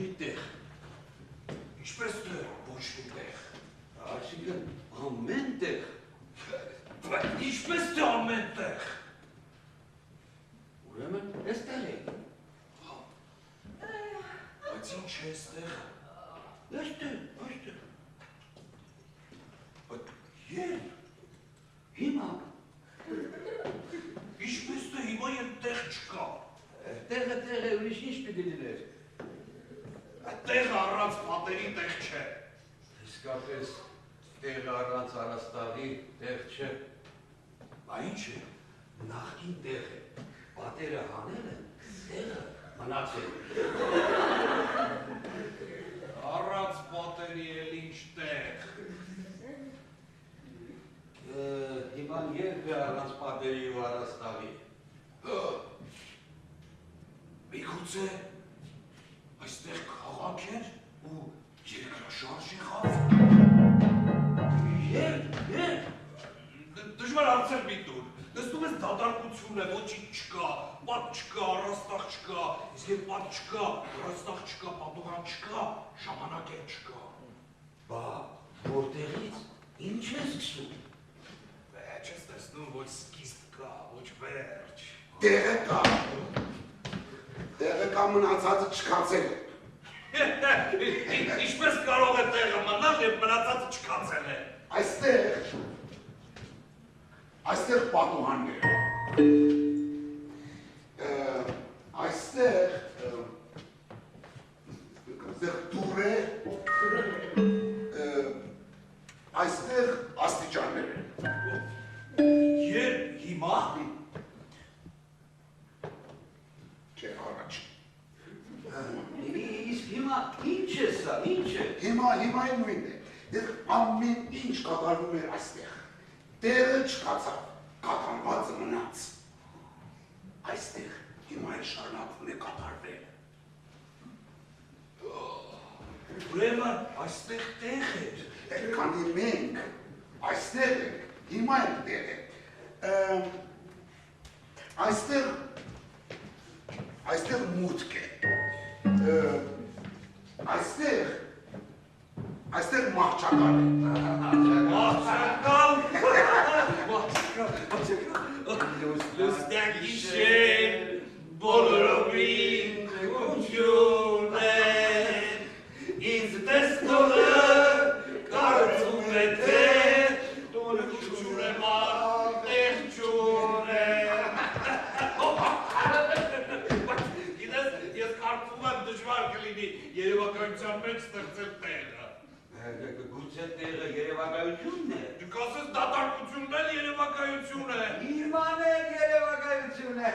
մի տեղ։ Ինչպես թե ոչ մի տեղ։ Այսինքն ամեն տեղ։ Բայց ինչպես թե ամեն տեղ։ Ուրեմն էստեղ է։ Բայց ինչ է էստեղ։ Այստեղ։ Բայց երբ։ Հիմա։ Ինչպես թե հիմա երբ տեղ չկա։ Տեղը է, ուրիշ ինչ պիտի լիներ։ Տեղը առանց պատերի տեղ չէ։ Իսկապես տեղը առանց առաստաղի տեղ չէ։ Բա ինչ է։ Նախկին տեղ է։ Պատերը հանել են, տեղը մնացել։ Առանց պատերի էլ ինչ տեղ։ Հիմա երբ է առանց պատերի ու առաստաղի։ Միգուցե այստեղ քաղաք էր ու երկրաշարժ եղավ։ Երբ։ Դժվար հարցեր մի տուր։ Նստում ես դատարկություն է, ոչինչ չկա, պատ չկա, առաստաղ չկա, իսկ երբ պատ չկա, առաստաղ չկա, պատուհան չկա, ժամանակ էլ չկա։ Բա, որտեղից, ինչ ես սկսում։ Չես տեսնում, ոչ սկիզբ կա, ոչ վերջ։ Տեղը կա։ Տեղը կա մնացածը չքացել է։ Ինչպես կարող է տեղը մնալ, երբ մնացածը չքացել է։ Այստեղ պատուհաններ է։ Այստեղ դուր է, այստեղ աստիճաններ է։ Երբ հիմա։ Չէ, առաջ։ Իսկ հիմա ինչ է սա, ինչ է։ Հիմա նույնն է։ Դեռ ամեն ինչ կատարվում էր այստեղ։ Տեղը չկացավ, կատարվածը մնաց։ Այստեղ հիմա էլ շարունակվում է կատարվել։ Ուրեմն այստեղ տեղ էր։ Քանի մենք այստեղ ենք, հիմա էլ տեղ է։ Այստեղ մուտք է։ Այստեղ մահճակալ է։ Մահճակալ։ Լուսնյակ գիշեր, բոլորովին կուջուն են, ինձ տեսնողը կարծում է թե տունը կուջուն է մատեղ ճուն է։ Գիտես, ես կարծում եմ դժվար կլինի երևակայության մեջ ստեղծել տեղը։ Գուցե տեղը երևակայությունն է։ Դուք ասես դատարկությունն էլ երևակայություն է։ Իման է երևակայություն է։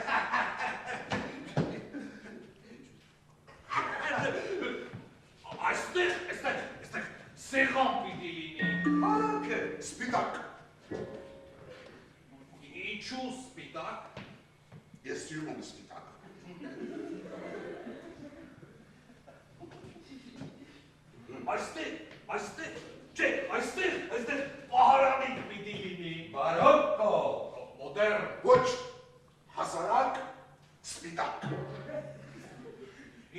Այստեղ սեղան պիտի լինի։ Արոք է։ Սպիտակ։ Ինչու սպիտակ։ Ես սիրում եմ սպիտակ։ Այստեղ պահարանիկ պիտի լինի։ Բարոկկո։ Մոդեռն։ Ոչ, հասարակ սպիտակ։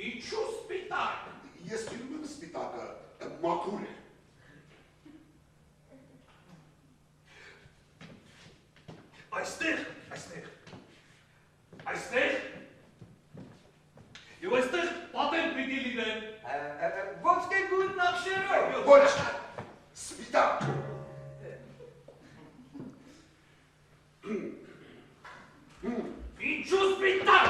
Ինչու սպիտակ։ Ես սիրում եմ սպիտակը, մաքուր է։ Այստեղ։ Եվ այստեղ պատեր պիտի լինեն։ Ոսկե գույն նախշերով։ Ոչ, սպիտակ։ Ինչու սպիտակ։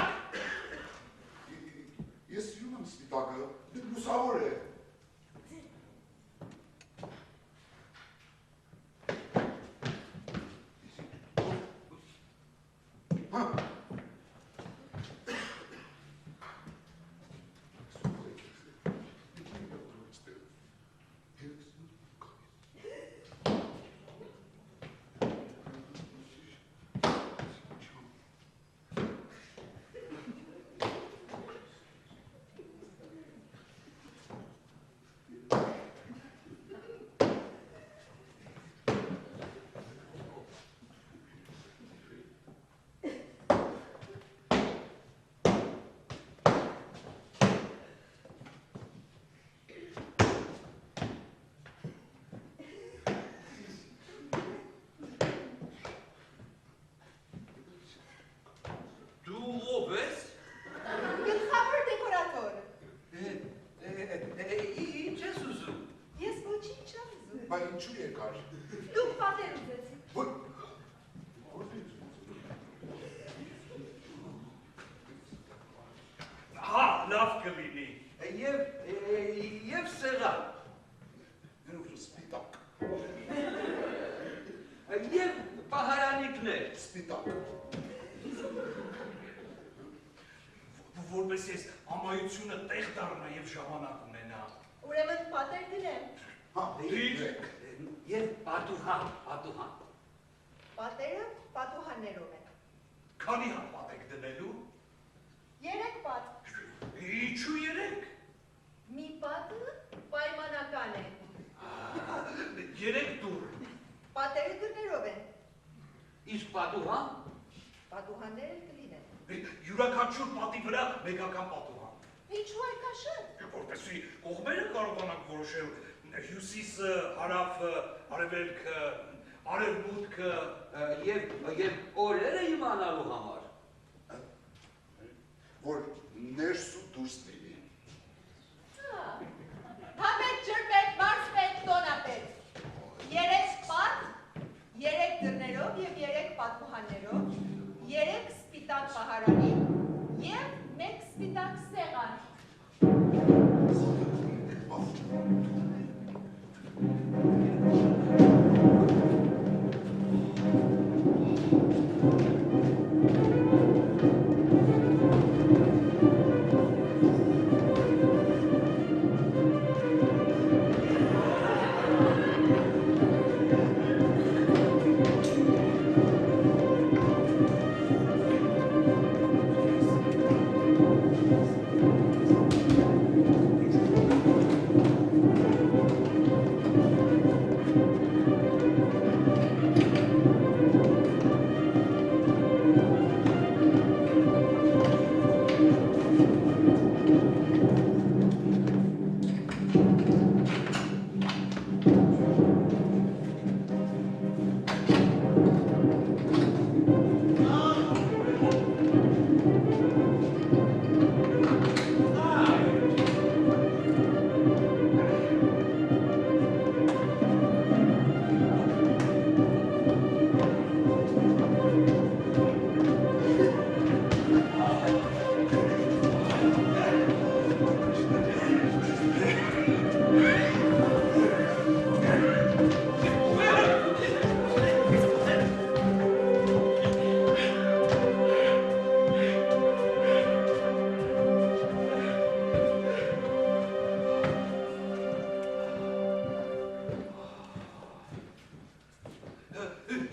Ես սիրում եմ սպիտակը, լուսավոր է։ լավ կլինի։ Եվ սեղան։ Սպիտակ, Եվ պահարանիքներ։ սպիտակ, Որպես ես ամայությունը տեղ դառնա և ժամանակ ունենա։ Ուրեմն պատեր դնեմ։ հա, Դիր։ Եվ պատուհան։ Պատերը պատուհաններով են։ Քանի հապատ եք դնելու։ 3 պատ։ Ինչու երեք։ Մի պատը պայմանական է։ 3 դուր։ Պատերը դռներով են։ Իսկ պատուհան։ Պատուհանները կլինեն։ Յուրաքանչյուր պատի վրա մեկական պատուհան։ Ինչու այդքաշն։ Որպեսզի կողմերը կարողանանք որոշել հյուսիսը, հարավը, արևելքը, արևմուտքը, Եվ օրերը իմանալու համար։ որ ներս ու դուրս լինի։ Համետ ջրպետ, մարզպետ, տոնապետ։ 3 պատ, 3 դռներով և 3 պատուհաններով, 3 սպիտակ պահարանիկ և 1 սպիտակ սեղան։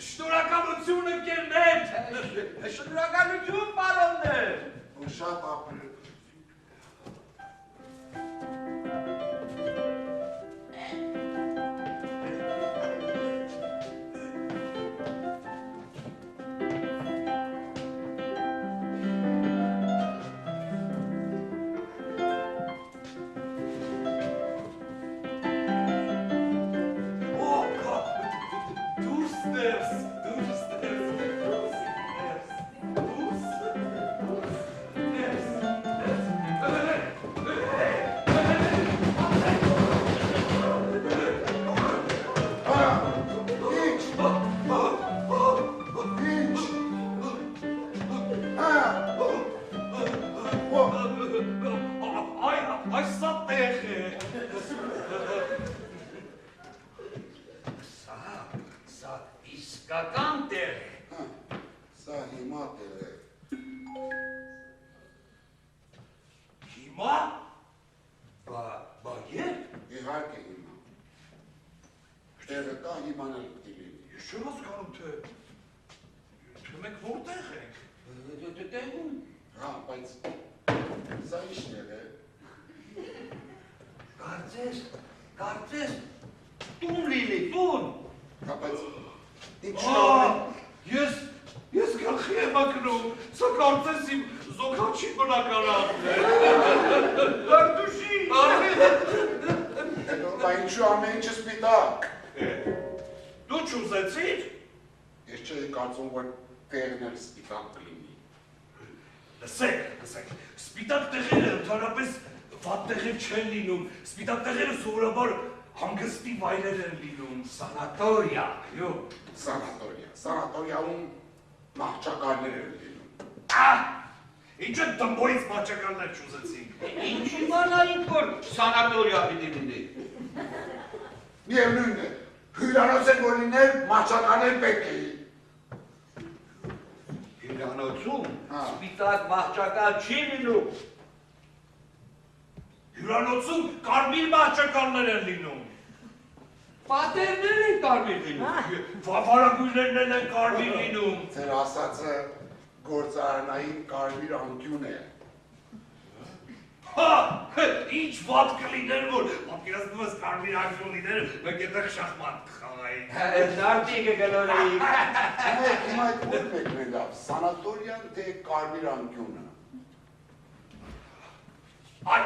Շնորհակալություն ընկերներ։ Շնորհակալություն, պարոններ։ Շատ ապրել։ Սա իսկական տեղ է։ Սա հիմա տեղ է։ Հիմա։ Բա երբ։ Իհարկե հիմա։ Տեղը կա հիմանել դիլի։ Ես չեմ հասկանում թե մենք որտեղ ենք։ Տեղում։ Հա, բայց սա ինչ տեղ է։ Կարծես, տուն լինի, տուն։ Հա, բայց ինչ Ես գլխի եմ ակնում, սա կարծես իմ զոքաչի բնակարանն է։ Դարդուշի։ Բա ինչու ամեն ինչը սպիտակ։ Դու չուզեցիր։ Ես չէի կարծում, որ տեղն էլ սպիտակ կլինի։ Լսեք, սպիտակ տեղերը ընդհանրապես վատ տեղեր չեն լինում, սպիտակ տեղերը սովորաբար հանգստի վայրեր են լինում, Սանատորիա, Սանատորիա, սանատորիաում մահճակալներ են լինում։ Ինչ է դմբոյից մաճականներ չուզեցինք։ Ինչ իմանայինք, որ սանատորիա պիտի լինի։ Միևնույն է, հյուրանոց են որ լիներ մաճականներ պետք է։ Հյուրանոցում Հա։ սպիտակ մահճակալ չի լինում։ Հյուրանոցում կարմիր մահճականներ են լինում։ Պատերներ են կարմիր լինում։ Վարագույրներն են կարմիր լինում։ Ձեր ասածը գործարանային կարմիր անկյուն է։ Հա, ինչ վատ կլիներ, որ պատկերացնում ես կարմիր անկյուն լիներ, մեկ այդտեղ շախմատ կխաղայի։ Նարտիկը գլորեիք։ Հիմա այդ որ մեկն է լավ, սանատորիան թե կարմիր անկյունը։ Այ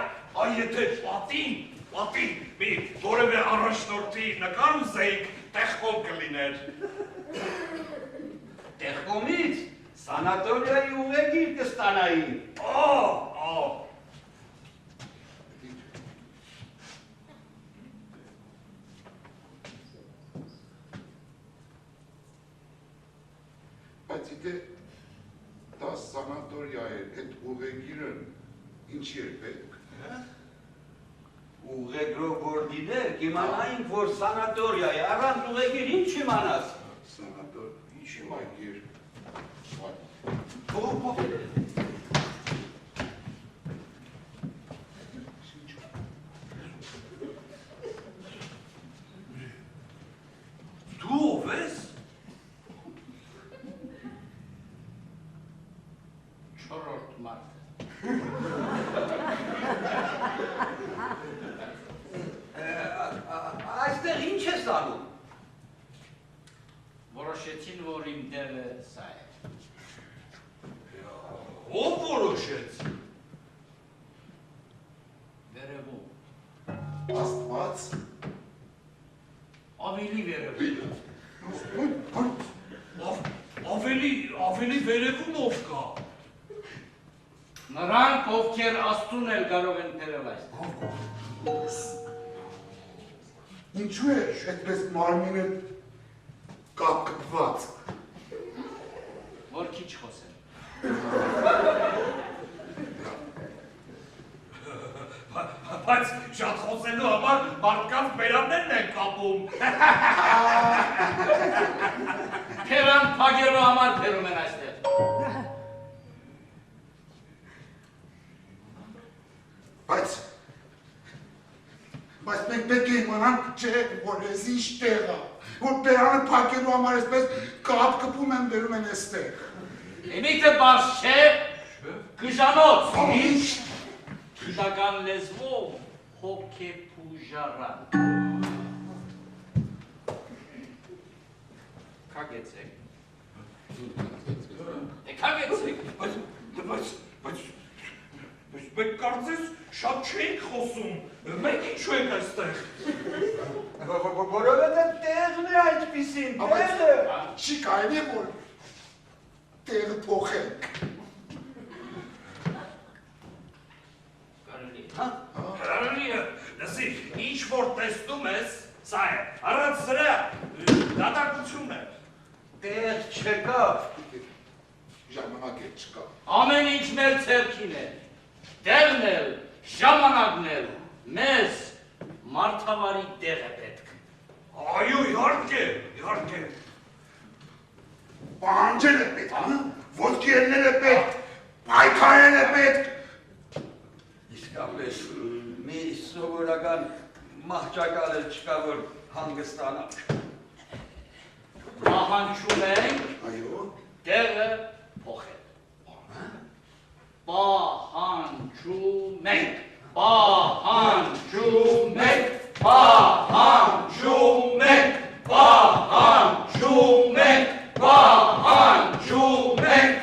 եթե պատին, մի որևէ առաջնորդի նկար ուզեիք, տեղկոմ կլիներ։ Տեղկոմից սանատորիայի ուղեգիր կստանայի։ Բայց իդե դա սանատորիա է, այդ ուղեգիրն ինչի էր պետք։ Ուղեգրով որ դիներ, կիմանայինք, որ սանատորիա է, առանց ուղեգիր ինչ իմանաս։ Սանատոր, ինչի մայգիր։ Դու ով ես։ Չորրորդ մարդ։ Այստեղ ինչ ես անում։ Որոշեցին, որ իմ տեղը սա է։ Ով որոշեց։ Վերևում, Աստված։ ավելի վերևում։ Ավելի վերևում ով կա։ Նրանք, ովքեր աստուն էլ կարող են բերել այստեղ։ Ինչու է այդպես մարմինը կապկպված։ Որ քիչ խոսեն։ Բայց շատ խոսելու համար մարդկանց բերաններն են կապում։ Թերան փագելու համար բերում են այստեղ։ Բայց մենք պետք է իմանանք, չէ, որ ես ինչ տեղ է, որ բերանը փակելու համար այսպես կապ կպում են բերում են այստեղ։ Իմիքը բաց չէ, գժանոց։ Ինչ։ Գիտական լեզվով հոգեփուժարան։ Քագեցեք։ Քագեցեք։ Բայց մենք կարծես շատ չենք խոսում, մենք ինչու ենք այստեղ։ Որովհետև տեղն է այդպիսին, տեղը։ Չի կարելի որ տեղը փոխենք։ Կարելի է, լսի, ինչ որ տեսնում ես, սա է, առանց սրա դատարկություն է։ Տեղ չկա։ Ժամանակ է չկա։ Ամեն ինչ մեր ցերքին է։ Տեղն էլ, ժամանակն էլ, մեզ մարդավարի տեղ է պետք։ Այո, իհարկե։ Պահանջել է պետք, ոտքի ելնել է պետք, պայքարել է պետք։ Իսկապես մի սովորական մահճակալ էլ չկա, որ հանգստանանք։ Պահանջում ենք Այո։ տեղը փոխել։ Պահանջում ենք, պահանջում ենք, պահանջում ենք, պահանջում ենք, պահանջում ենք,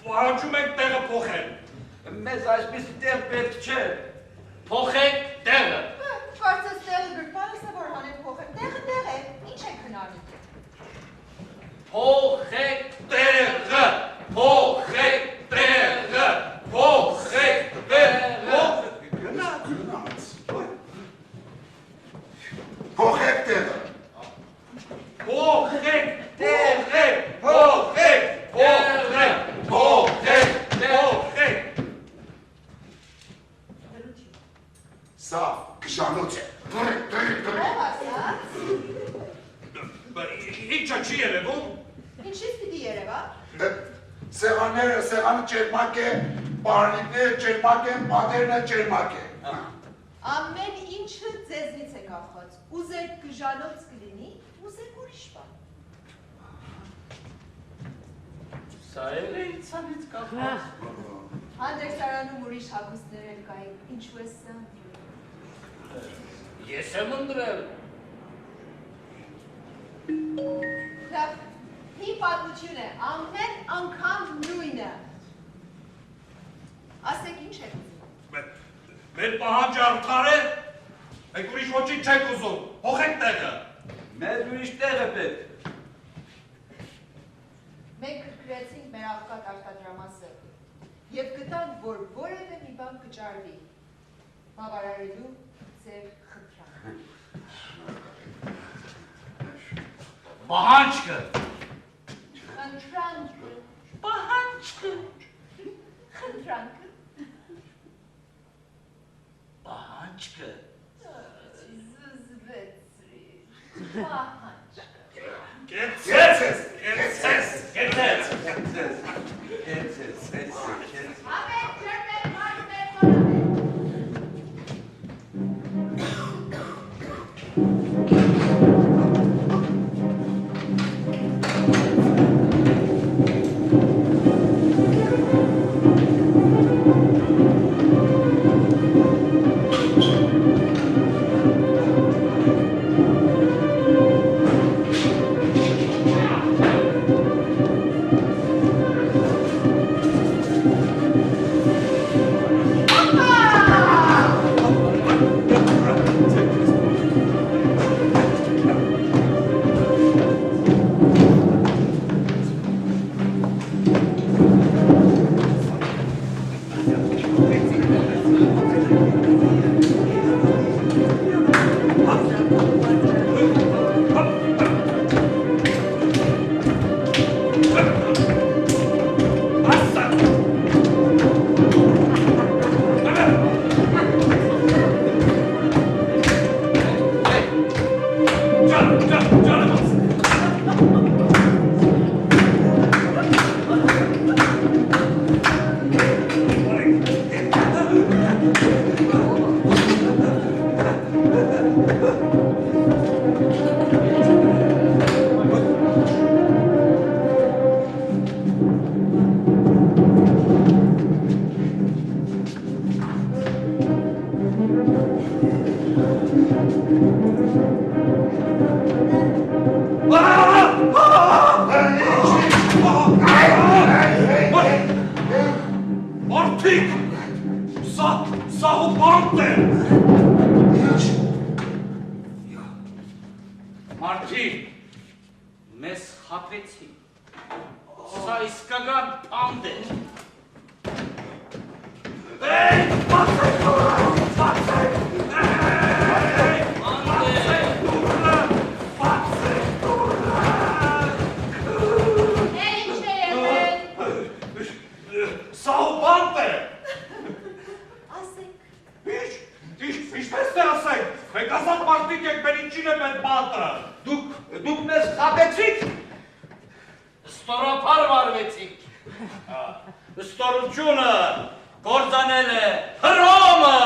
Պահանջում ենք տեղը փոխել։ Մեզ այսպիսի տեղ պետք չէ։ փոխեք տեղը։ Կարծես տեղը գրպանս է, որ հանեն փոխեք, տեղը տեղ է, ինչ եք հնարում։ Փոխեք տեղը, փոխեք տեղը, փոխեք տեղը։ Գնաց։ Փոխեք տեղը։ Փոխեք Տեղեք, փոխեք, փոխեք, փոխեք, փոխեք։ Սա կշանոց է։ Ո՞վ ասաց։ Ինչա չի երևում։ Ինչից պիտի երևա։ Սեղանները, սեղանը ճերմակ է, պարնիկները ճերմակ են, պատերնը ճերմակ է։ Ամեն ինչը ձեզնից է կախված։ Ուզեք գժանոց կլինի, ուզեք ուրիշ բան։ Սա էլ է ինձանից կախված։ Հանդերձարանում ուրիշ հագուստներ էլ կային, ինչու է սա։ Ես եմ ընտրել։ Լավ, հին պատմություն է, ամեն անգամ նույնը։ Ասեք ինչ եք ուզում։ Մեր պահանջը արդար է, մենք ուրիշ ոչինչ չենք ուզում, փոխեք տեղը։ Մեզ ուրիշ տեղ է պետք։ Մենք կրկրեցինք մեր աղքատ արտադրամասը և գտանք, որ որևէ մի բան կճարվի, բավարարելու ձեր խնդրանքը։ Պահանջքը։ Խնդրանքը, Պահանջքը։ խնդրանքը, Պահանջքը։ զզվեցրի, պահանջքը։ Կեցես։ Ամեն ջրմեր, մարմեր, մարմեր։ Մարդիկ, սա ու բանտ է։ Մարդիկ, մեզ խապեցի։ Սա իսկական պանդ է։ Սա ու բանտ է։ Ասեք, Ինչպես թե ասենք, մենք ազատ մարդիկ եք, մեր ինչին է մեր բանտը։ Դուք մեզ խաբեցիք։ Ստորապար վարվեցիք։ Ստորությունը կործանել է հրոմը։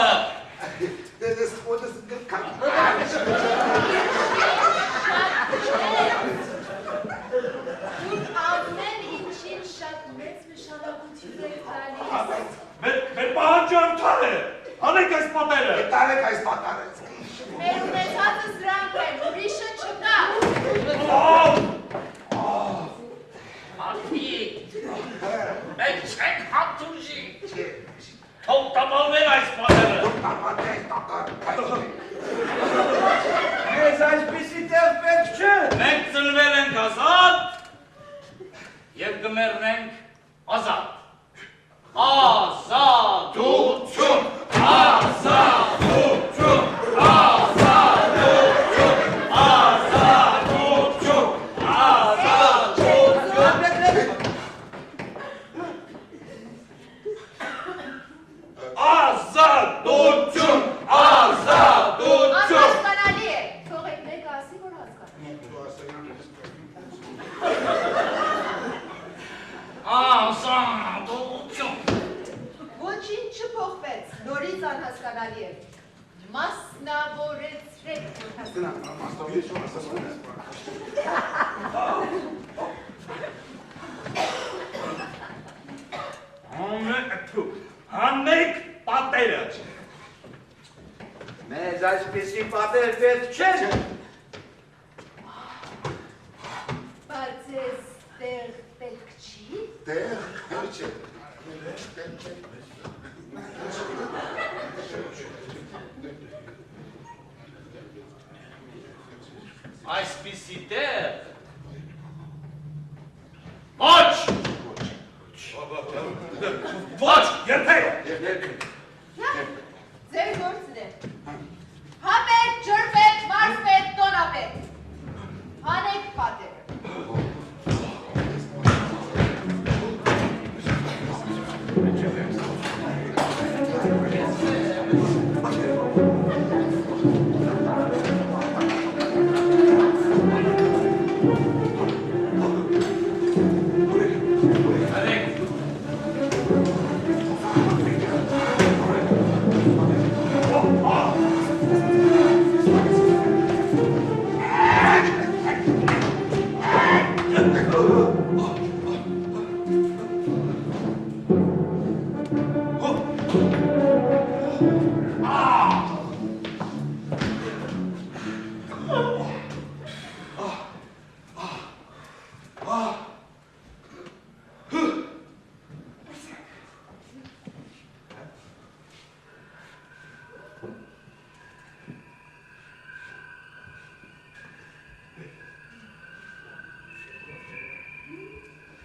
Դες ոտես գկան։ դուք ամեն ինչին շատ մեծ նշանակություն եք տալիս։ Մեր պահանջը արդար է։ Անենք այս պատերը։ Տարեք այս պատարեց։ Մեր ունեցածը զրանք են, ուրիշը չկա։ Մարդիկ, մենք չենք հատուժի։ Թող տապալվեն այս պատերը։ Տապատես տակար։ Մեզ այսպիսի տեղ պետք չէ։ Մենք ծնվել ենք ազատ և կմեռնենք ազատ։ Ազատություն, ազատություն, ազատություն, ազատություն, ազատություն։ Աղազան, դողություն։ Ոչինչ չփոխվեց, նորից անհասկանալի է։ Մասնավորեցրեք, որ հասկանալի։ Գնա, մասնավորի շո ասասում ես։ Հանեք պատերը։ Մեզ այսպիսի պատեր պետք չեն։ Բայց ես տեղ պետք չի։ Տեղ, չէ։ Այսպիսի տեղ։ Ոչ։ Ոչ, երբեք։ Ձեր գործն է։ Համեք, ջրվեք, մարզվեք, տոնապեք։ Հանեք պատերը։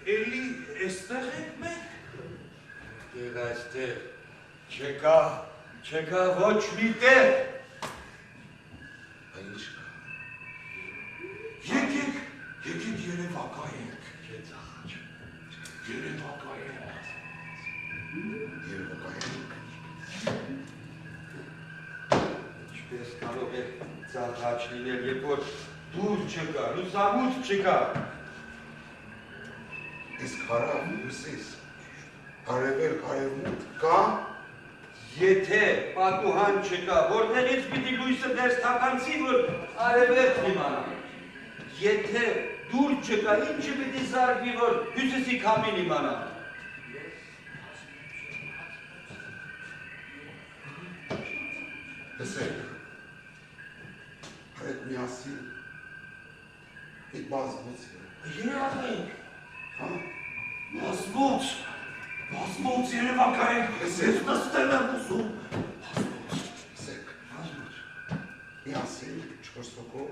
Էլի էստեղ եք մենք։ Տեղ այստեղ չկա ոչ մի տեղ։ Ինչ կա։ Եկեք երևակայենք։ Երևակայենք։ Ինչպես կարող է ծաղաչ լինել, երբ որ դուր չկա, լուսամուտ չկա։ Իսկ հարավ հյուսիս, արևելք արևմուտք կա։ Եթե պատուհան չկա, որտեղից պիտի լույսը դες թափանցի, որ արևելք իմանա։ Եթե դուր չկա, ինչը պիտի զարգվի, որ հյուսիսի քամին իմանա։ Լսեք, այդ միասին մի բազմոց Երևակայենք։ հա։ Բազմոց երևակայենք։ Ես նստել եմ ուզում։ Լսեք, միասին 4 հոգով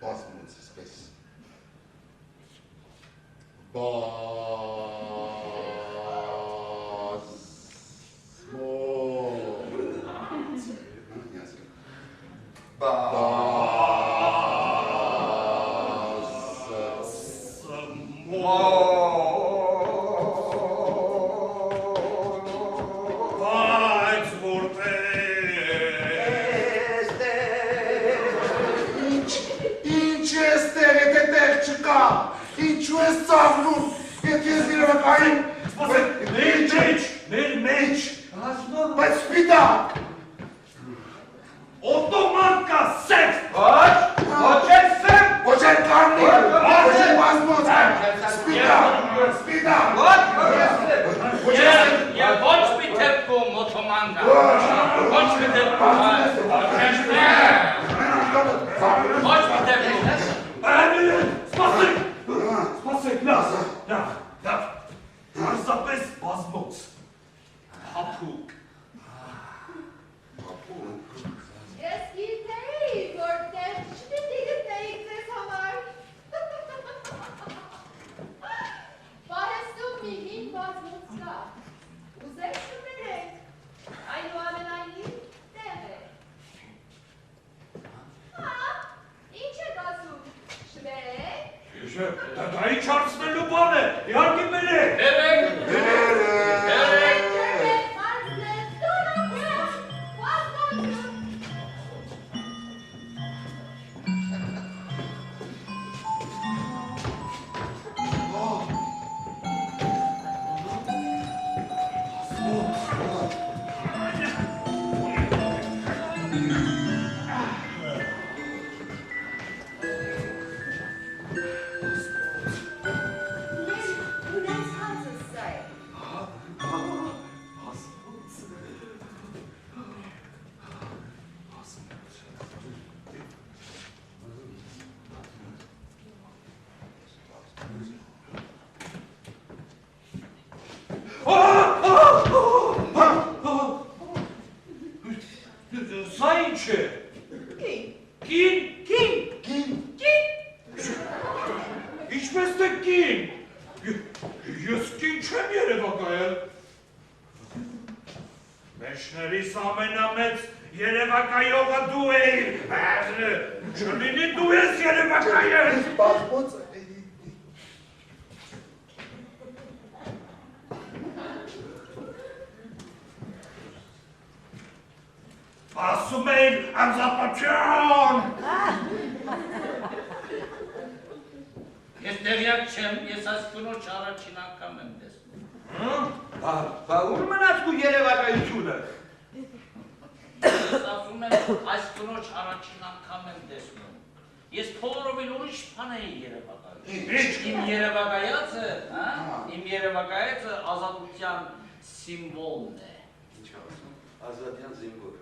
բազմոց այսպես։ Բայց Ինչ ես տեղ, եթե տեղ չկա, ինչու ես ծաղնում, եթե ես երևակայում, մեր մեջ բայց սպիտակ, օտոմատ կա սեքս։ Ոչ էլ սեմ, ոչ էլ կարմիր, ոչ էլ բազմոց, սպիտակ, Եվ ոչ մի դեպքում մոթոմանգա, ոչ մի դեպքում ոչ մի դեպքում Սպասեք, լավ, հարսապես բազմոց, հապուկ, Ես գիտեի, որ տեղ չպիտի գտնեիք ձեզ համար։ Պարեստում մի հին բազմոց կա։ Ուզեք շպերեք, այնուամենայնիվ տեղ է։ Հա, ինչ եք ասում, շպերեք։ դա ինչ հարցնելու բան է, իհարկե բերեք։ Ջրվեք, մարզվեք, տոնապեք, բազմոց։ Սա ինչ է։ Կին։ Ինչպես թե կին։ Ես կին չեմ երևակայել։ Մեջներիս ամենամեծ երևակայողը դու էիր։ Չլինի դու ես երևակայել։ Բազմոցը Ասում էին անձապատյան։ Ես տեղյակ չեմ, ես այս կնոջ առաջին անգամ եմ տեսնում։ Բա ուր մնաց քո երևակայությունը։ Ես ասում եմ, այս կնոջ առաջին անգամ եմ տեսնում։ Ես փորովին ուրիշ բան էի երևակայում։ Իմ երևակայածը, իմ երևակայածը ազատության սիմվոլն է։ Ինչ ասում, ազատյան զինվոր։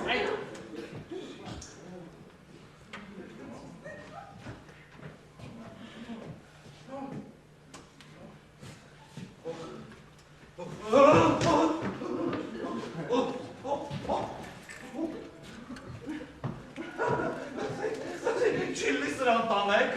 Այդ Չիլի սրան տանեք։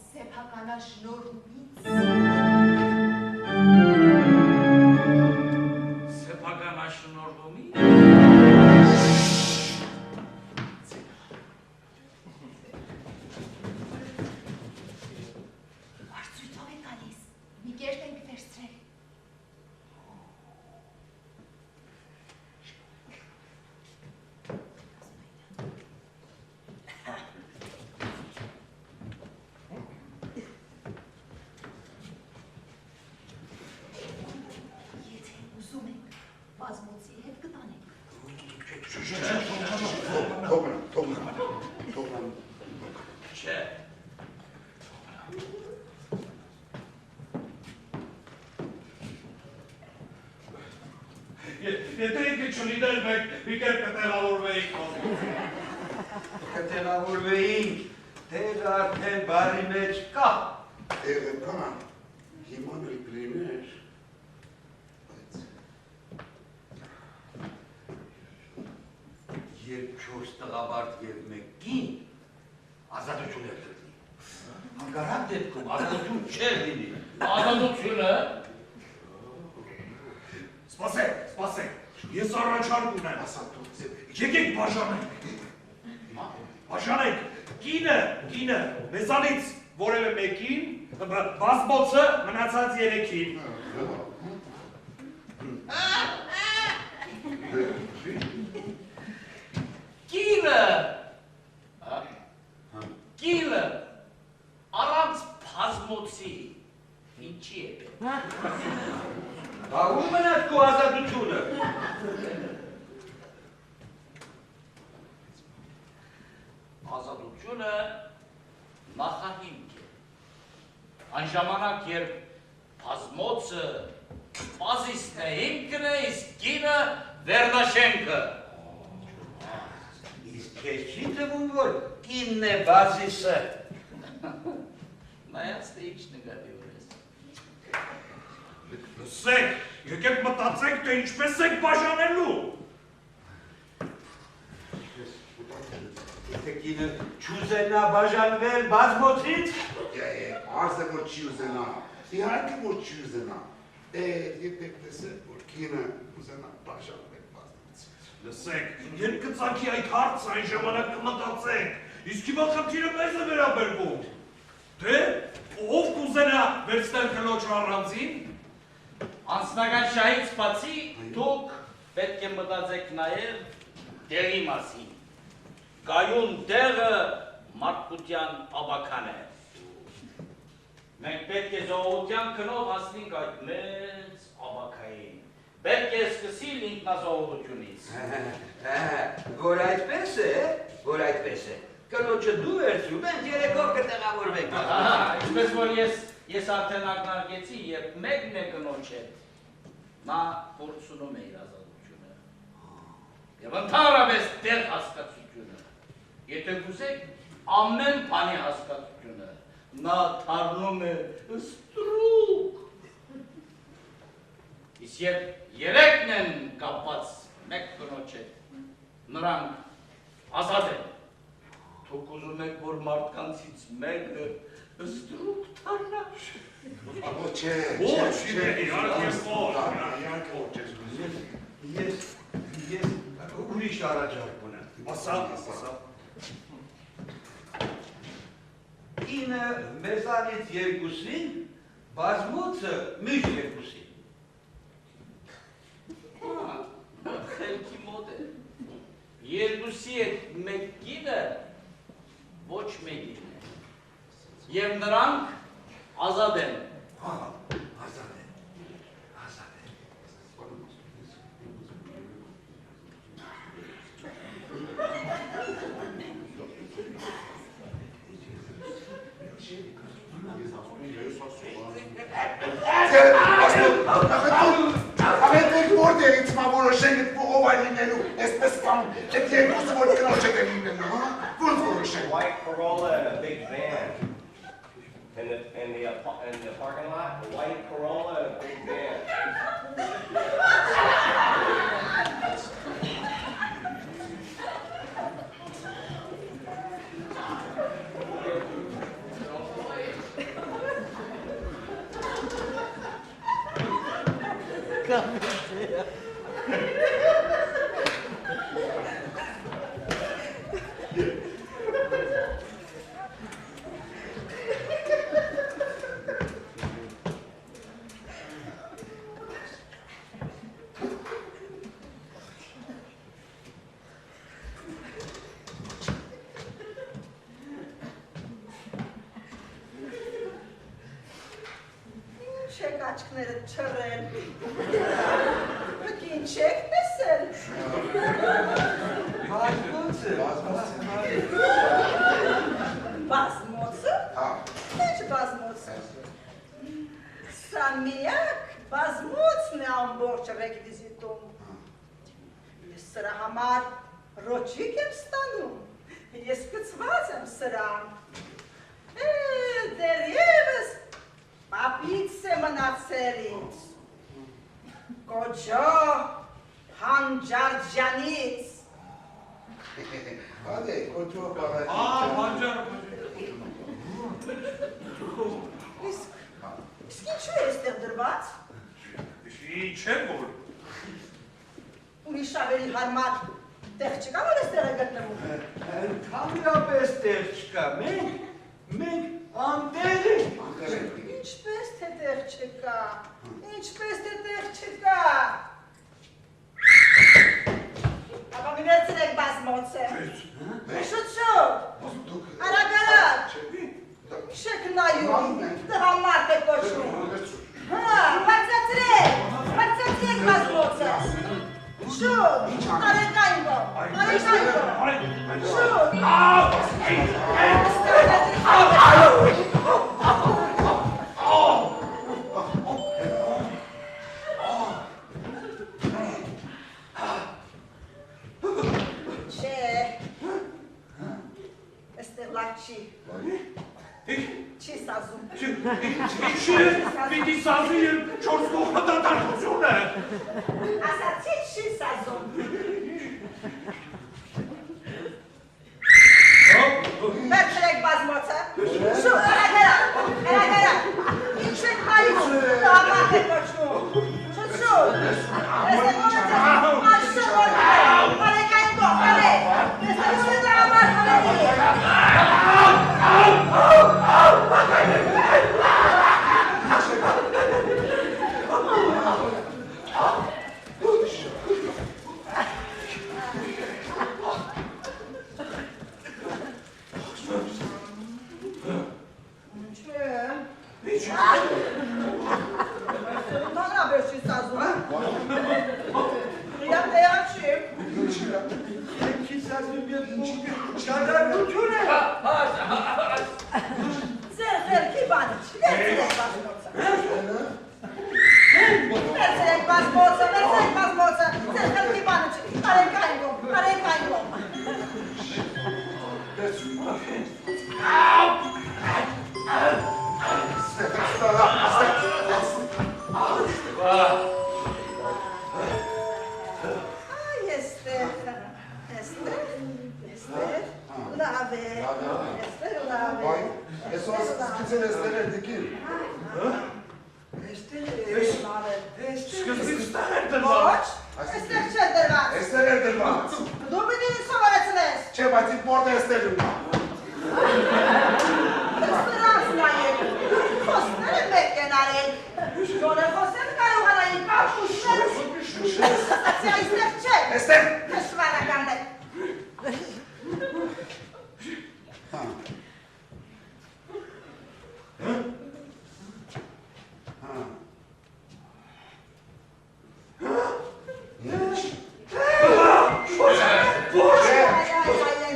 Սեփականաշնորհումի Արծույթով է գալիս, մի կերտ ենք վերցրել։ Եթե ուզում եք, բազմոցի հետ կտանենք։ թողնան։ չէ։ Եթե ինքը չլիներ մեկ, մի կերպ կտեղավորվեիք ոզում։ Կտեղավորվեինք, տեղը արդեն բարի մեջ կա։ Տեղը կա, հիման էլ կլիներ, բայց Երբ 4 տղաբարդ և մեկ կին, ազատություն էր տրտնի։ Հանգարակ դեպքում ազատություն չեր լինի։ Ազատությունը Սպասեք, ես առաջարկ ունեմ, եկեք բաժանենք, կինը, մեզանից որևէ մեկին, բազմոցը մնացած երեքին։ Կինը, առանց բազմոցի, ինչի է պետք։ Բա ուր մնաց քո ազատությունը։ Ազատությունը նախահիմք է։ Այն ժամանակ, երբ բազմոցը բազիսն է հիմքն է, իսկ կինը վերնաշենքը։ Իսկ քեզ չի թվում, որ կինն է բազիսը։ Նայած թե ինչ նկատի ունես։ Լսեք, եկեք մտածեք, թե ինչպես եք բաժանելու։ Եթե կինը չուզենա բաժանվել բազմոցից, Արզը որ չի ուզենա, իհարկե որ չի ուզենա, եթե տեսեք, որ կինը ուզենա բաժանվել բազմից։ Լսեք, երբ կծակի այդ հարցը այն ժամանակ կմտածենք, իսկ հիմա խնդիրը մեզ է վերաբերվում։ Թե ով կուզենա վերցնել կնոջը առանձին։ Անձնական շահից բացի դուք պետք է մտածեք նաև դեղի մասին։ Գայուն դեղը մարդկության ավական է։ Մենք պետք է ժողովրդյան քնով հասնենք այդ մեծ ավակային։ Պետք է սկսել ինքնազոհությունից։ որ այդպես է, կնոջը դու վերցրու, մենք երեկով կտեղավորվենք։ Ինչպես որ ես արդեն ակնարկեցի, երբ մեկն է կնոջ հետ, նա փորձում է իր ազատությունը։ Եվ ընդհանրապես դեր հասկացությունը։ Եթե կուզեք ամեն բանի հասկացությունը, նա դառնում է ստրուկ։ Իսկ երբ երեքն են կապված մեկ կնոջ հետ, նրանք ազատ են։ Դուք ուզում եք, որ մարդկանցից մեկը ստրուկ դառնա։ Չէ, Ես ուրիշ առաջարկ ունեմ։ Ասա։ Ինը մեզանից երկուսին, բազմոցը միշտ երկուսին։ Խելքի մոտ է։ Երկուսի հետ մեկ կինը ոչ մեկին է։ Եվ նրանք ազատ են։ Ազատ է։ Ամենքն որտեղից որոշենք այդ փողով այլ լինելու, այսպես կամ այդ երկուսը որ կնոջ հետ են լինելու, հա? Ոնց որոշենք։ White Corolla and a big van in the parking lot. A white Corolla and a big van. Չեք աչքները չռել, պտին չեք տեսել, բազմոցը, ինչ բազմոցը, սա միակ բազմոցն է ամբողջ ռեկվիզիտում, ես սրա համար ռոճիկ եմ ստանում, ես կծված եմ սրան, դերևս Պապից է մնացել ինձ, կոջո Հանջարջյանից։ Ադե, կոջո պարադի։ Հանջար։ Իսկ ինչու է այստեղ դրված։ Ինչ է որ։ Ուրիշ ավելի հարմար տեղ չկա, որ այստեղ է գտնվում։ Ընդհանրապես տեղ չկա, մենք անտեղ ենք։ Ինչպես թե տեղ չկա, ինչպես թե տեղ չկա։ Ապա մի վերցրեք բազմոցը։ Շուտ, արագ, շեք նայում, տղամարդ է կոչվում։ Հա, բարձրացրեք բազմոցը։ Շուտ, արեկային գո, շուտ։ Չի սազում։ Ինչի է, պիտի սազի և չորս կողմը դատարկություն է։ Ասացի չի սազում։ Վերցրեք բազմոցը։ Շուտ, արագ, ինչ եք հայում, տղամարդ է կոչվում։ Շուտ, տեսեք ոնց է, աշխորդ է, արեկային գող, արեք, տեսեք ոնց է տղամարդ հորերի։ Շարժարություն է։ Bay, esas kimse desteler dikil. Սկզբից ստեղ էր դրված։ Ոչ, այստեղ չէ դրված։ Esteler dırmaz. Դու պիտի ինձ սովորեցնես։ Çe batik borda estelim var. Դրանց նայեք։ Խոսները մեկ են արել։ Գոնե խոսել կարողանային պաշտուշներ։ Ասացի այստեղ չէ։ Ester. Հաշվարականն է։ Ha. Ha.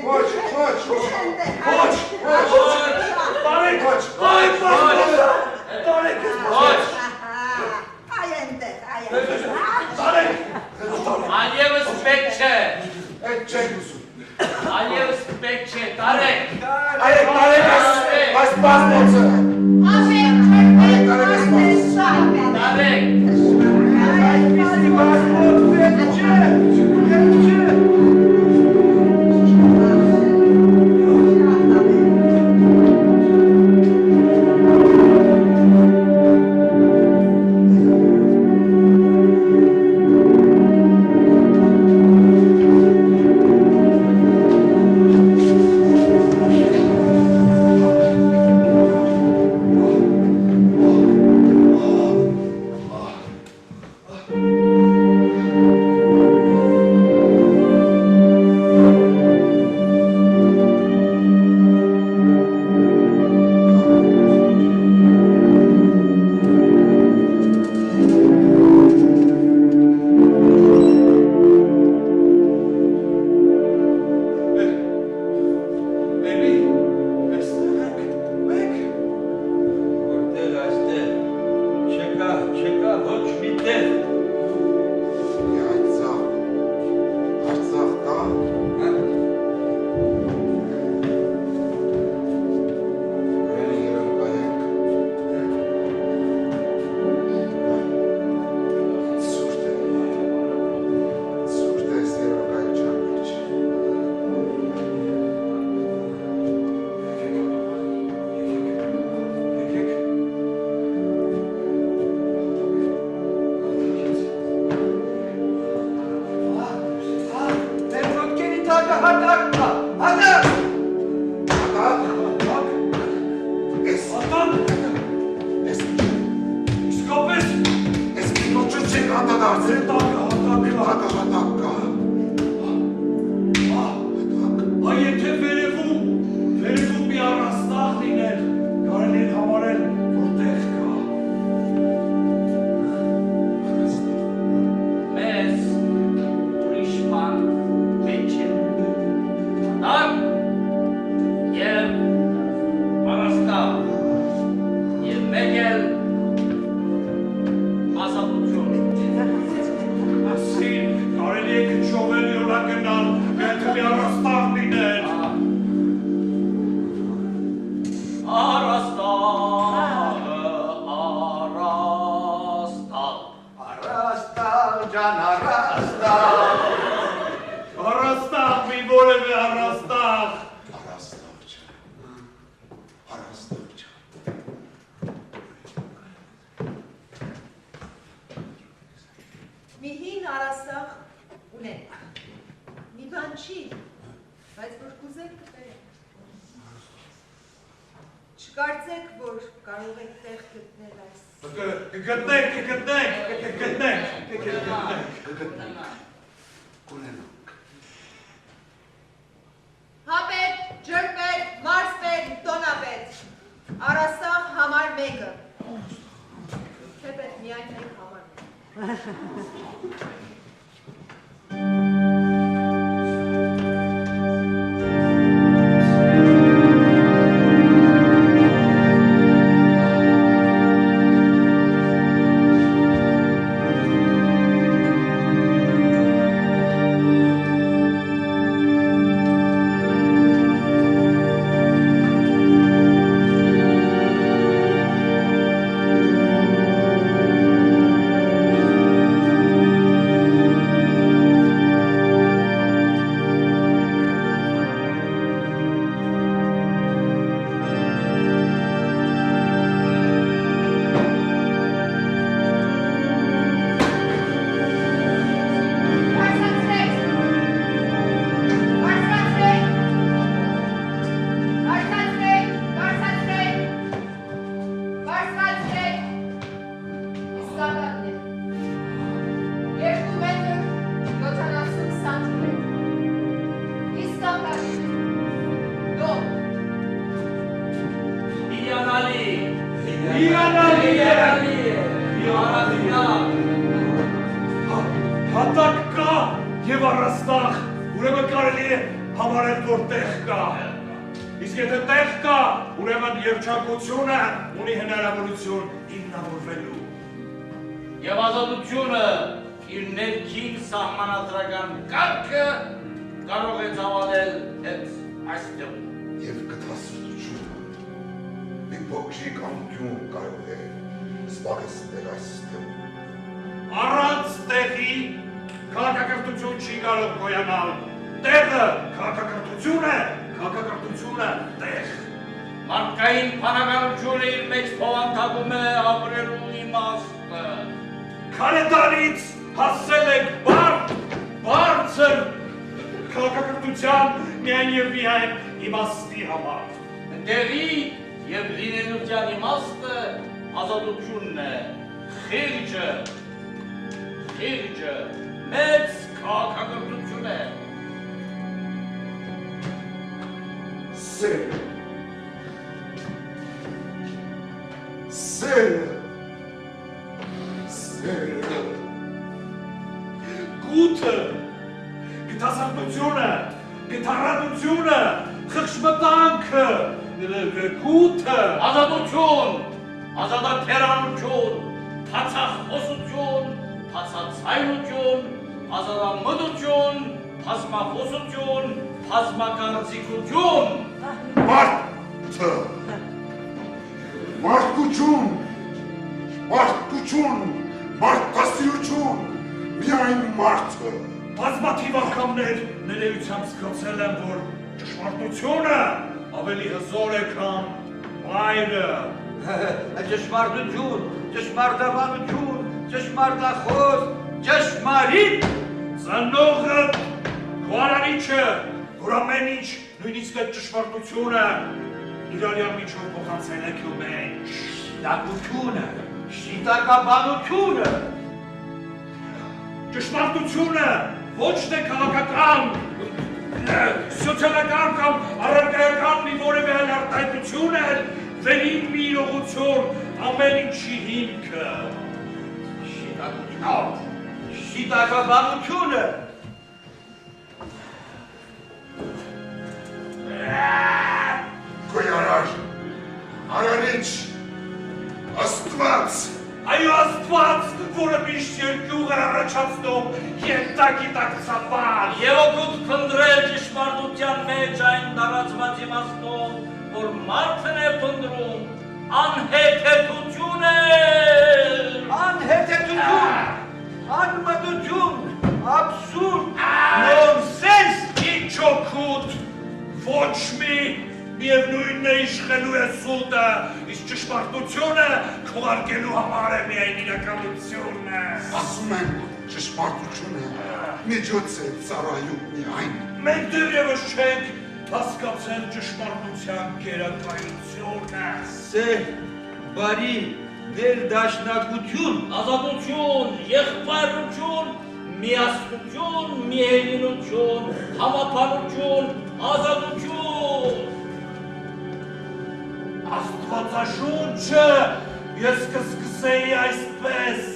Koç, koç, koç. Տարեք, Koç. տարեք, տարեք։ Այլևս պետք չէ, Et çek musun? այլևս պետք չէ, տարեք։ Ayak tarek bas bas bolsa. Տարեք։ Էլի, էստեղ եք, մեկ։ Որտեղ այստեղ չկա ոչ մի տեղ։ Aytzak. Aytzak'ta. Öyle yerim kayak. Surte isterim kayak çarpıç. Ներվոքերի թագը հատակն է, հատակ։ Atak. Es. Ատակ, Es. իսկապես Eski noçu çek atadarsın. հատակը։ Hatakka. Այ եթե վերևում մի առաստաղ լիներ, կարելի էր համարել, որտեղ կա։ Մեզ ուրիշ բան պետք չէ։ Հատակ և առաստաղ և մեկ էլ ազատություն։ Ասին, կարելի է քչովել յոլա գնալ, եթե մի առաստաղ լիներ։ Առաստաղ ջան, առաստաղ։ Առաստաղ, մի որևէ առաստաղ։ Arastakça. Arastakça. Մի հին առաստաղ ունենք։ Մի բան չի, բայց որ կուզեք կբերեք։ Չկարծեք, որ կարող եք տեղ գտնել այս։ Գտնենք։ Kulenak. Հապետ, ջրպետ, մարզպետ, տոնապետ։ Առաստաղ համար մեկը։ Չէ պետք միայն մեկ համար մեկ։ Հիանալի է։ Անասնակ։ Հատակ կա և առաստաղ, ուրեմն կարելի է համարել, որ տեղ կա։ Իսկ եթե տեղ կա, ուրեմն երջանկությունը ունի հնարավորություն հիմնավորվելու։ Եվ ազատությունը իր ներքին սահմանադրական կարգը կարող է ծավալել հենց այստեղում։ Եվ կթասրտությունը մի փոքրիկ անկյուն կարող է զբաղեցնել այստեղ։ Առանց տեղի քաղաքակրթություն չի կարող գոյանալ։ Տեղը քաղաքակրթություն է, քաղաքակրթությունը տեղ։ Մարդկային բանականությունը իր մեջ փոխանցում է ապրելու իմաստը։ Քանետանից հասել եք բարձր քաղաքակրթության միայն և միայն իմաստի համար։ Տեղի և լինելության իմաստը ազատությունն է, խիղճը, մեծ քաղաքակրթություն է։ Սերը, Գութը, գտասարտությունը, գտարատությունը, խղճմտանքը, գութը, Ազատություն, ազատատերանություն, փացախոսություն, փացացայնություն, ազատամտություն, բազմախոսություն, բազմակարծիքություն։ մարդկություն, մարդկասիրություն, միայն մարդը։ Բազմաթիվ անգամներ ներեյությամբ զգացել եմ, որ ճշմարտությունը ավելի հզոր է, քան մայրը։ Ճշմարտություն, ճշմարտաբանություն, ճշմարտախոս, ճշմարիտ։ Ծնողը, քո արարիչը, որ ամեն ինչ, նույնիսկ այդ ճշմարտությունը, իրարյան միջով փոխանցել է քո մեջ։ Շիտակությունը, շիտակաբանությունը։ Ճշմարտությունը ոչ թե քաղաքական, սոցիալական կամ առարկայական մի որևէ այլ արտահայտություն է, վերին մի իրողություն, ամեն ինչի հիմքը։ Շիտակաբանությունը։ Գոյարար, արարիչ, աստված։ Այո աստված, որը միշտ երկյուղ է առաջացնում տակ ծապար։ Եվ օգուտ փնտրել ճշմարտության մեջ այն տարածված իմաստով, որ մարդն է փնտրում, անհեթեթություն է։ Անհեթեթություն, անմտություն, աբսուրդ, նոնսենս։ Ինչ օգուտ, ոչ մի, միևնույնն է իշխելու է սուտը, իսկ ճշմարտությունը քողարկելու համար է միայն իրականությունն է։ Ասում եմ, ճշմարտությունը միջոց է ծառայում միայն։ Մենք դեռևս չենք հասկացել ճշմարտության գերակայությունը։ Սեր, բարի, ներդաշնակություն, Ազատություն, եղբայրություն, միասնություն, միայնություն, համապարություն, ազատություն։ Աստվածաշունչը ես կսկսեի այսպես,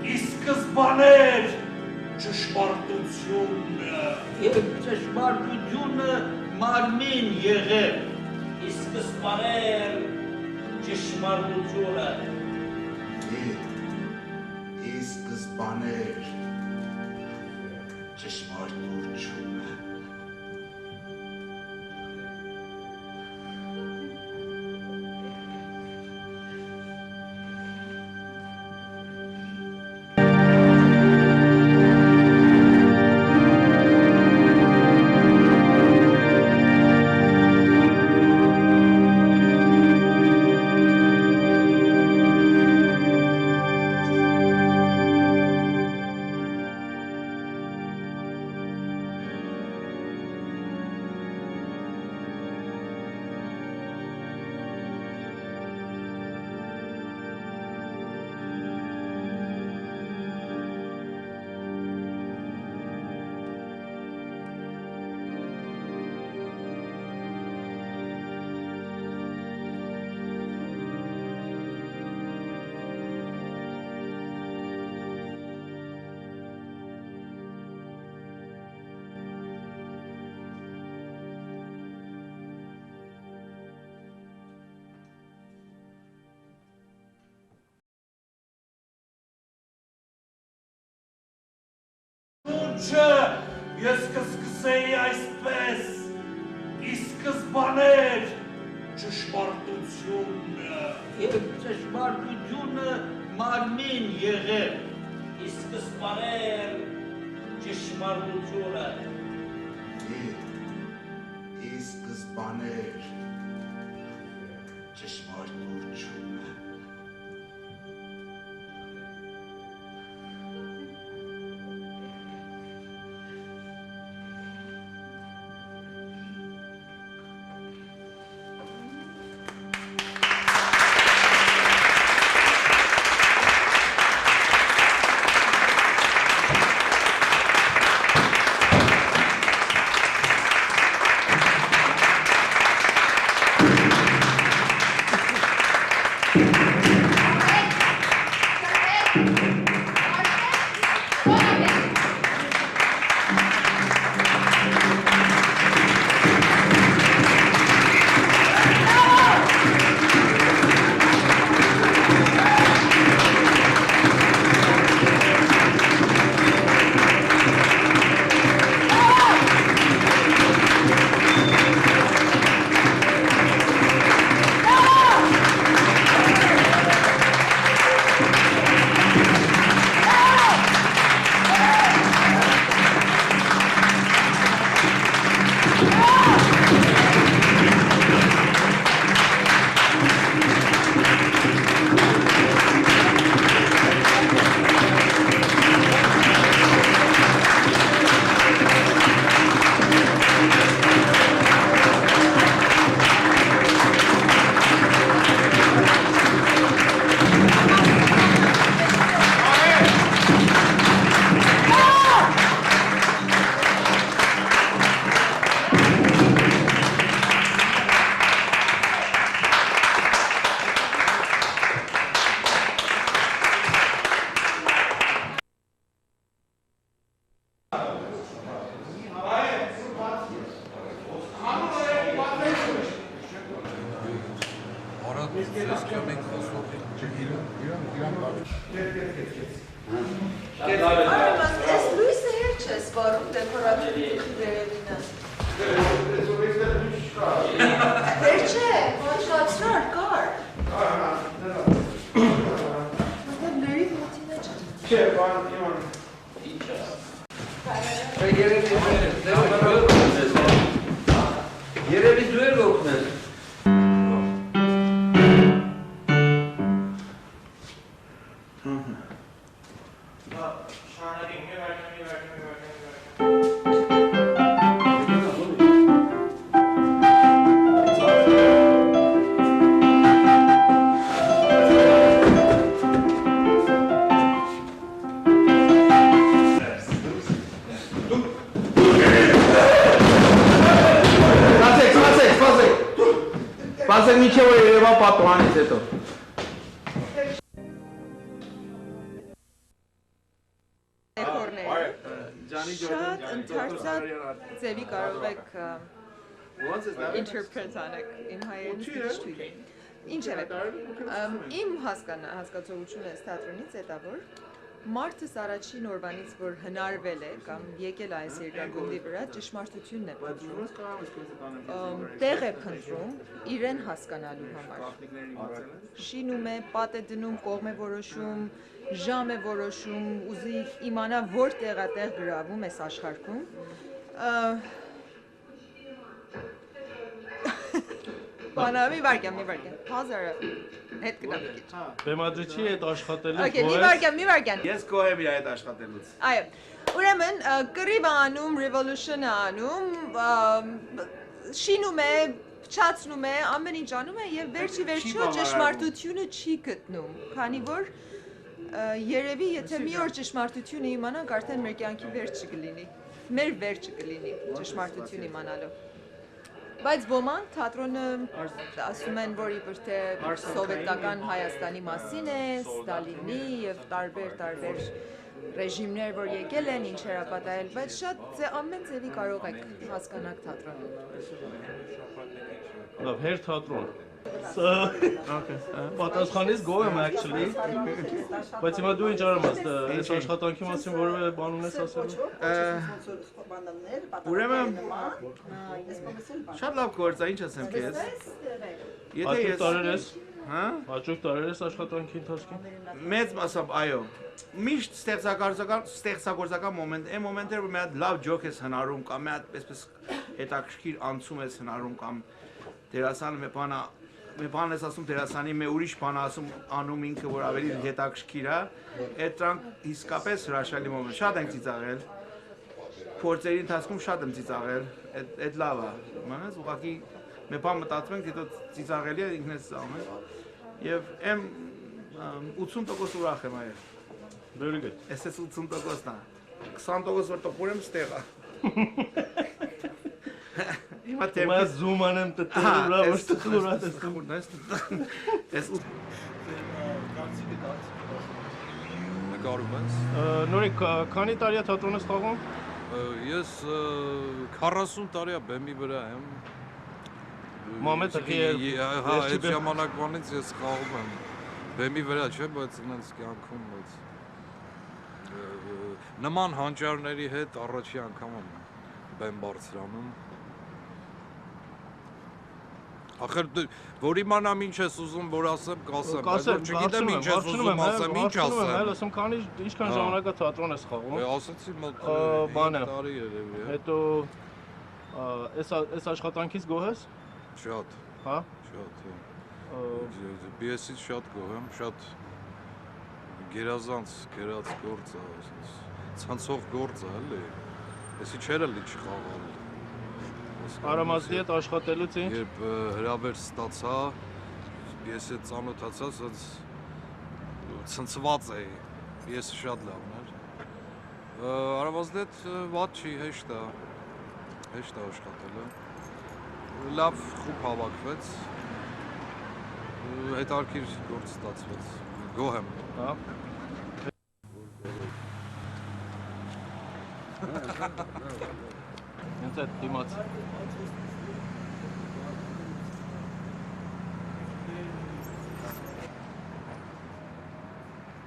ի սկզբաներ ճշմարտությունը։ և ճշմարտությունը մարմին եղել։ Ի սկզբաներ ճշմարտությունը։ Ի սկզբաներ ճշմարտությունը։ չէ, ես կսկսեի այսպես, ի սկզբաներ ճշմարտությունն է։ Եվ ճշմարտությունը մարմին եղել։ Ի սկզբաներ ճշմարտությունը։ Ի սկզբաներ ճշմարտությունը։ Այս լույսը հեր չէ սպարում դեկորատիվ վերևինը։ Հեր չէ, ոչնացրար, կար։ Մատեմ լերի մոտի մեջ է։ Չէ, բան իման։ Երևի դու էլ օգնել։ Սպասեք միջև որ երևա պատուհանից հետո։ Շատ ընդարձակ ձևի կարող եք interpret անեք իմ հայերենից քիչ թույլ է։ Ինչևէ, իմ հասկացողությունը ըստ թատրոնից է դա որ մարդս առաջին օրվանից որ հնարվել է կամ եկել է այս երկրագնդի վրա ճշմարտությունն է պատմում, տեղ է փնտրում իրեն հասկանալու համար։ Շինում է, պատ է դնում, կողմ է որոշում, ժամ է որոշում, ուզի իմանա որ տեղատեղ գրավում այս աշխարհքում։ Բանա մի վարքյան, հազարը հետ գնամ մի քիչ։ Բեմադրիչի հետ աշխատելուց Okay, մի վարքյան։ Ես գոհ եմ իր հետ աշխատելուց։ Այո։ Ուրեմն կռիվ անում, revolution անում, շինում է, փչացնում է, ամեն ինչ անում է եւ վերջի ճշմարտությունը չի գտնում, քանի որ երևի եթե մի օր ճշմարտությունը իմանանք, արդեն մեր կյանքի վերջը կլինի։ Մեր վերջը կլինի ճշմարտություն իմանալու։ Բայց ոմանք թատրոնը ասում են, որ իբր թե սովետական Հայաստանի մասին է, Ստալինի եւ տարբեր ռեժիմներ, որ եկել են, ինչեր ապատայել, բայց շատ ամեն ձևի կարող եք հասկանալ թատրոնը։ Լավ, հեր թատրոն։ So, okay. Պատասխանից գոհ եմ actually։ Բայց հիմա դու ինչ արում ես, այս աշխատանքի մասին որևէ բան ունես ասելու։ Ուրեմն շատ լավ գործ է, ինչ ասեմ քեզ։ Եթե Հաջորդ ես տարեր ես, հա հաջորդ տարեր ես աշխատանքի ընթացքում։ մեծ մասամբ այո միշտ ստեղծագործական մոմենտ այն մոմենտները որ մի հատ լավ ջոկ ես հնարում կամ մի հատ այսպես հետաքրքիր անցում ես հնարում կամ դերասանը մի բան ես ասում դերասանի մի ուրիշ բան ասում անում ինքը որ ավելի հետաքրքիր է այդ դրանք իսկապես հրաշալի մոմենտ շատ ենք ծիծաղել փորձերի ընթացքում շատ եմ ծիծաղել այդ լավ է մանես ուղղակի մի բան մտածում ենք դիտո ծիծաղելի է ինքն ես ծիծաղում ես եւ եմ 80% ուրախ եմ այո Very good։ Ես 80%-ն է 20% որ տպուրեմ ստեղ է Հիմա Հիմա zoom անեմ տտուրը վրա ոչ տտուրա տեսնում։ Ես Նկարում ես։ Նորիկ, քանի տարի է թատրոն ես խաղում։ Ես 40 տարի է բեմի վրա եմ։ Մամեթը Հա, այդ ժամանակվանից ես խաղում եմ։ Բեմի վրա չէ, բայց ինձ կյանքում բայց նման հանճարների հետ առաջի անգամ եմ բեմ բարձրանում։ Ախր որ իմանամ ինչ ես ուզում որ ասեմ, կասեմ, բայց որ չգիտեմ ինչ ես ուզում ասեմ, ինչ ասեմ։ Հəl ասեմ, քանի ինչքան ժամանակ է թատրոն ես խաղում։ Ասացի մոտ բանը, 5 տարի երևի է։ Հետո այս աշխատանքից գոհ ես։ Շատ։ Հա։ Շատ։ Բիեսից շատ գոհ եմ, շատ գերազանց գերած գործ է, ցանցող գործ է, էլի։ Էսի չէր էլի չխաղալ։ Արամազդի հետ աշխատելուց ինչ։ Երբ հրավեր ստացա, պիեսը ծանոթացա, ասած ցնցված էի։ Պիեսը շատ լավն էր։ Արամազդի հետ վատ չի, հեշտ է աշխատելը։ Լավ խումբ հավաքվեց։ Հետարքիր գործ ստացվեց։ Գոհ եմ։ Հա։ Ինձ այդ դիմաց։